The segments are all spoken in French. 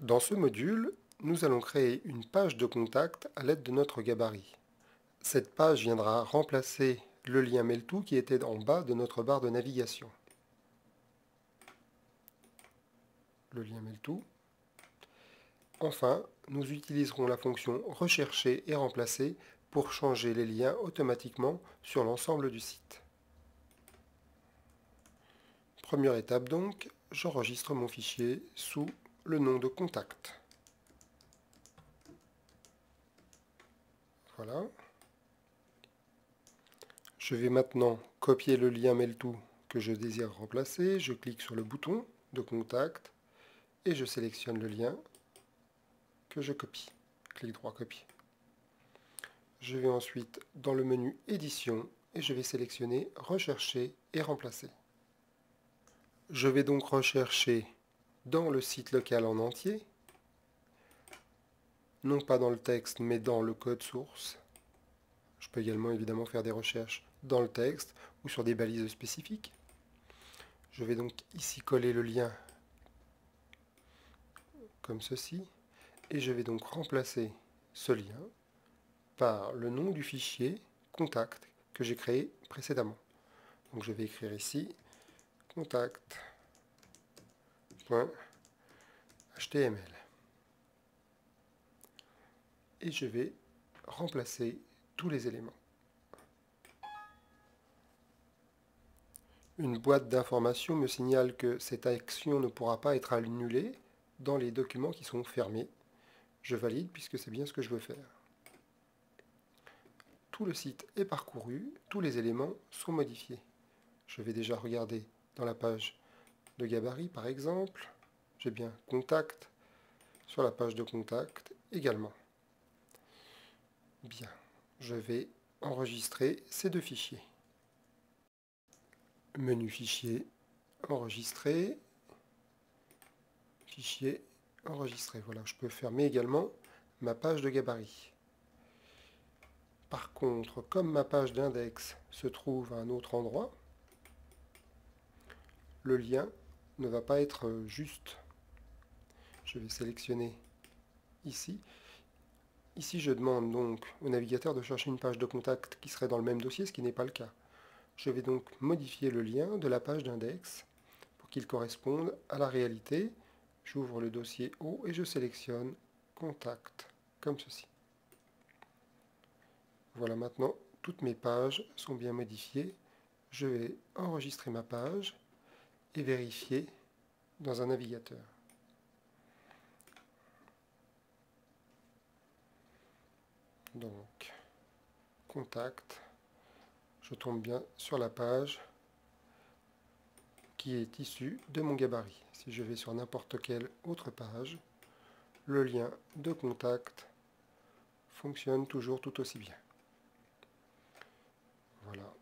Dans ce module, nous allons créer une page de contact à l'aide de notre gabarit. Cette page viendra remplacer le lien Mail-to qui était en bas de notre barre de navigation. Le lien Mail-to. Enfin, nous utiliserons la fonction rechercher et remplacer pour changer les liens automatiquement sur l'ensemble du site. Première étape donc, j'enregistre mon fichier sous le nom de contact. Voilà. Je vais maintenant copier le lien Mail-to que je désire remplacer. Je clique sur le bouton de contact et je sélectionne le lien que je copie. Clic droit copier. Je vais ensuite dans le menu édition et je vais sélectionner rechercher et remplacer. Je vais donc rechercher dans le site local en entier, non pas dans le texte mais dans le code source. Je peux également évidemment faire des recherches dans le texte ou sur des balises spécifiques. Je vais donc ici coller le lien comme ceci et je vais donc remplacer ce lien par le nom du fichier contact que j'ai créé précédemment. Donc je vais écrire ici contact.html et je vais remplacer tous les éléments. Une boîte d'information me signale que cette action ne pourra pas être annulée dans les documents qui sont fermés. Je valide puisque c'est bien ce que je veux faire. Tout le site est parcouru, tous les éléments sont modifiés. Je vais déjà regarder dans la page de gabarit par exemple. J'ai bien contact sur la page de contact également. Bien, je vais enregistrer ces deux fichiers. Menu fichier, enregistrer, fichier, enregistrer. Voilà, je peux fermer également ma page de gabarit. Par contre, comme ma page d'index se trouve à un autre endroit, le lien ne va pas être juste. Je vais sélectionner ici. Ici, je demande donc au navigateur de chercher une page de contact qui serait dans le même dossier, ce qui n'est pas le cas. Je vais donc modifier le lien de la page d'index pour qu'il corresponde à la réalité. J'ouvre le dossier haut et je sélectionne contact, comme ceci. Voilà, maintenant, toutes mes pages sont bien modifiées. Je vais enregistrer ma page et vérifier dans un navigateur. Donc, contact, je tombe bien sur la page qui est issue de mon gabarit. Si je vais sur n'importe quelle autre page, le lien de contact fonctionne toujours tout aussi bien. Voilà.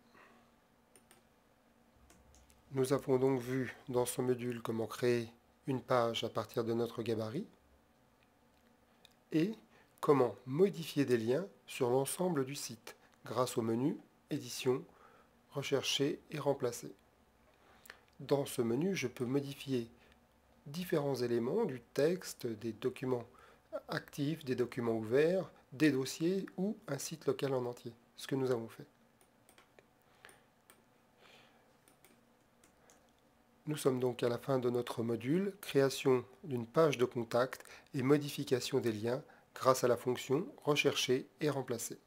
Nous avons donc vu dans ce module comment créer une page à partir de notre gabarit et comment modifier des liens sur l'ensemble du site grâce au menu Édition, Rechercher et Remplacer. Dans ce menu, je peux modifier différents éléments du texte, des documents actifs, des documents ouverts, des dossiers ou un site local en entier, ce que nous avons fait. Nous sommes donc à la fin de notre module, création d'une page de contact et modification des liens grâce à la fonction rechercher et remplacer.